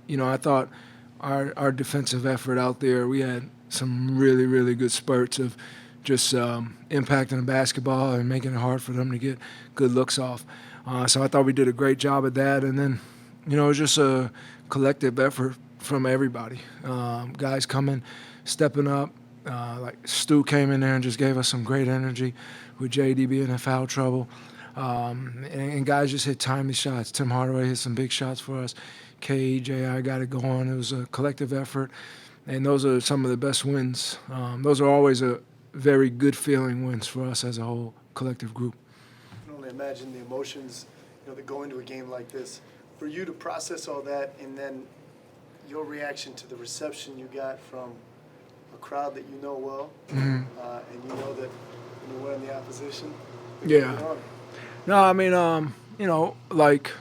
I thought our defensive effort out there, we had some really, really good spurts of just impacting the basketball and making it hard for them to get good looks off. So I thought we did a great job at that. And then, it was just a collective effort from everybody. Guys coming, stepping up. Like Stu came in there and just gave us some great energy with JD being in foul trouble. And guys just hit timely shots. Tim Hardaway hit some big shots for us. 𝗙𝗢𝗟𝗟𝗢𝗪 got it going. It was a collective effort. And those are some of the best wins. Those are always a very good feeling wins for us as a whole collective group. I can only imagine the emotions, that go into a game like this. For you to process all that, and then your reaction to the reception you got from a crowd that you know well, and you know that when you were in the opposition. Yeah. No, I mean, like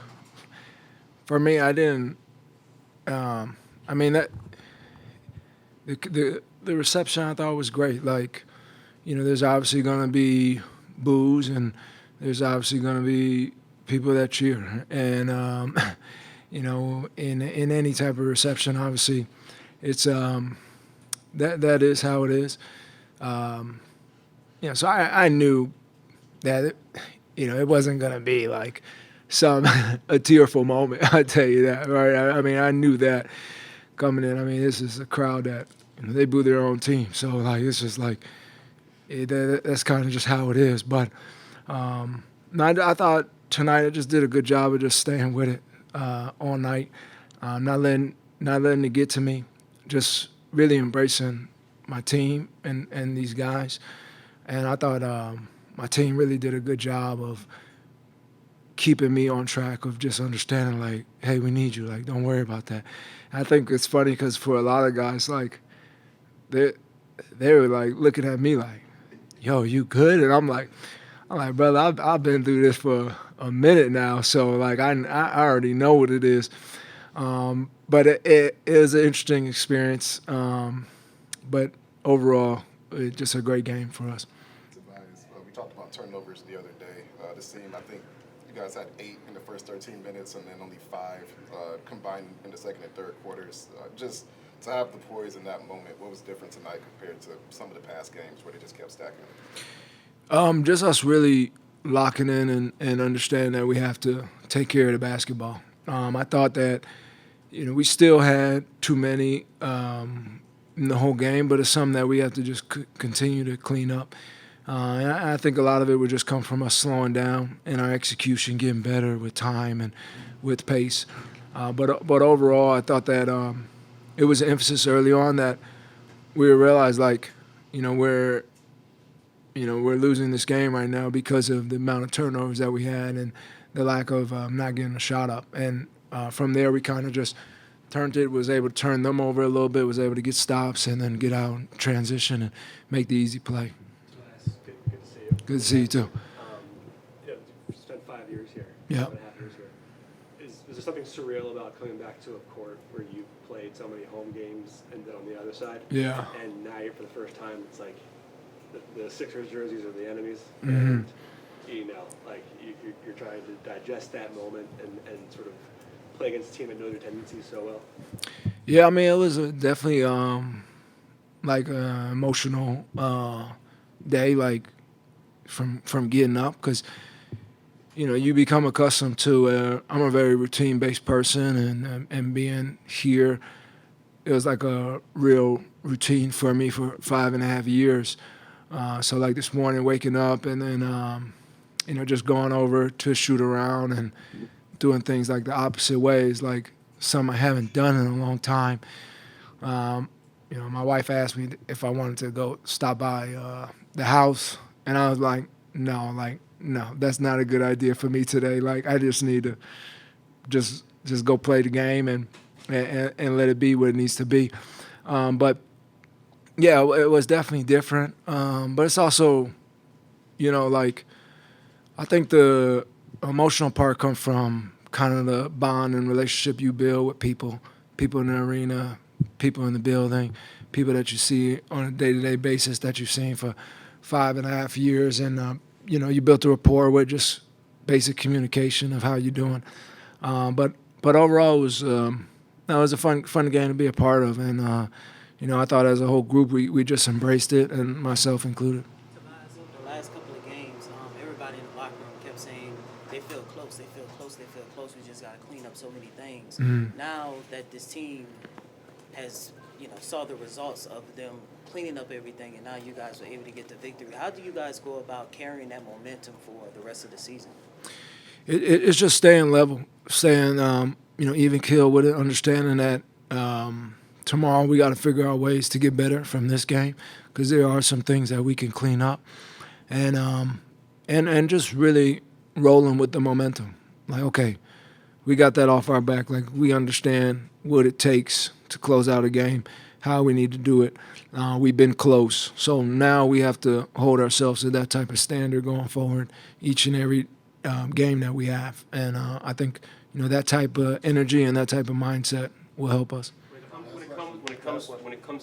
for me, I didn't. I mean that the reception I thought was great. Like, there's obviously going to be boos, and there's obviously going to be people that cheer, and in any type of reception, obviously, it's that is how it is. So I knew that it wasn't going to be like a tearful moment. I tell you that, right? I mean, I knew that coming in. I mean, this is a crowd that they boo their own team, so like it's just like that's kind of just how it is. But I thought tonight I just did a good job of just staying with it all night, not letting it get to me, just really embracing my team and these guys. And I thought my team really did a good job of keeping me on track of just understanding, like, hey, we need you. Like, don't worry about that. And I think it's funny because for a lot of guys, like, they were, like, looking at me like, yo, you good? And I'm like, brother, I've been through this for a minute now, so, like, I already know what it is. But it was an interesting experience. But overall, it's just a great game for us. Tobias, we talked about turnovers the other day. This team, I think you guys had 8 in the first 13 minutes and then only 5 combined in the second and third quarters. Just to have the poise in that moment, what was different tonight compared to some of the past games where they just kept stacking? Just us really locking in and understanding that we have to take care of the basketball. I thought that, we still had too many in the whole game, but it's something that we have to just continue to clean up. And I think a lot of it would just come from us slowing down and our execution getting better with time and with pace. But overall, I thought that it was an emphasis early on that we realized, like, we're losing this game right now because of the amount of turnovers that we had and the lack of not getting a shot up. And from there, we kind of just turned it, was able to turn them over a little bit, was able to get stops and then get out and transition and make the easy play. Nice. Good to see you. Good to see you, too. You spent 5 years here. Yeah. 5.5 years here. Is there something surreal about coming back to a court where you played so many home games and then on the other side? Yeah. And now for the first time, it's like the Sixers jerseys are the enemies. Mm-hmm. And, you're trying to digest that moment and sort of play against a team that knows your tendencies so well. Yeah, I mean, it was definitely like an emotional day, like from getting up, because you become accustomed to. I'm a very routine-based person, and being here, it was like a real routine for me for 5.5 years. So like this morning, waking up and then just going over to shoot around and doing things like the opposite ways, like something I haven't done in a long time. My wife asked me if I wanted to go stop by the house, and I was like, no, that's not a good idea for me today. Like, I just need to just go play the game and let it be what it needs to be. But yeah, it was definitely different. But it's also, I think the emotional part comes from kind of the bond and relationship you build with people in the arena, people in the building, people that you see on a day-to-day basis that you've seen for 5.5 years. And, you built a rapport with just basic communication of how you're doing. But overall, it no, it was a fun game to be a part of, and I thought as a whole group we just embraced it, and myself included. Tobias, over the last couple of games, everybody in the locker room kept saying they feel close, they feel close, they feel close. We just got to clean up so many things. Now that this team has, saw the results of them cleaning up everything, and now you guys were able to get the victory. How do you guys go about carrying that momentum for the rest of the season? It's just staying level, staying even keel with it, understanding that tomorrow we got to figure out ways to get better from this game, because there are some things that we can clean up, and just really rolling with the momentum. Like, okay, we got that off our back. Like, we understand what it takes to close out a game, how we need to do it. We've been close, so now we have to hold ourselves to that type of standard going forward each and every game that we have. And I think that type of energy and that type of mindset will help us. When it comes